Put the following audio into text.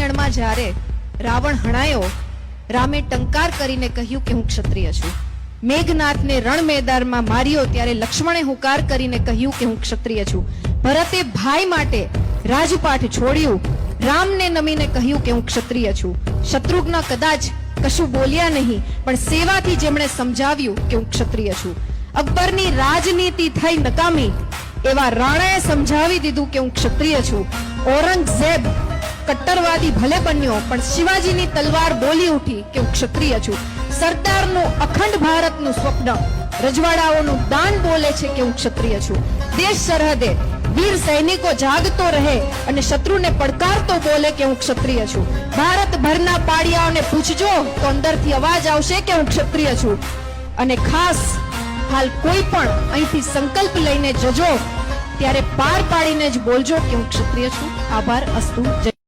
રામાયણમાં જ્યારે રાવણ હણાયો, રામે ટંકાર કરીને કહ્યું કે હું ક્ષત્રિય છું. મેઘનાથને રણ મેદાનમાં માર્યો ત્યારે લક્ષ્મણે હુંકાર કરીને કહ્યું કે હું ક્ષત્રિય છું. ભરતે ભાઈ માટે રાજપાઠ છોડ્યું, રામને નમીને કહ્યું કે હું ક્ષત્રિય છું. શત્રુઘ્ન કદાચ કશું બોલ્યા નહીં, પણ સેવાથી જેમણે સમજાવ્યું કે હું ક્ષત્રિય છું. અકબરની રાજનીતિ થઈ નકામી, એવા રાણાએ સમજાવી દીધું કે હું ક્ષત્રિય છું. ઔરંગઝેબ કટ્ટરવાદી ભલે બન્યો, પણ શિવાજીની તલવાર બોલી ઉઠી કે હું ક્ષત્રિય છું. સરદારનું અખંડ ભારતનું સ્વપ્ન, રજવાડાઓનું દાન બોલે છે કે હું ક્ષત્રિય છું. દેશ સરહદે વીર સૈનિકો જાગતો રહે અને શત્રુને પડકારતો બોલે કે હું ક્ષત્રિય છું. ભારતભરના પાડિયાઓને પૂછજો તો અંદરથી અવાજ આવશે કે હું ક્ષત્રિય છું. અને ખાસ હાલ કોઈ પણ અહીંથી સંકલ્પ લઈને જજો ત્યારે પાર પાડીને જ બોલજો કે હું ક્ષત્રિય છું. આભાર. અસ્તુ. જય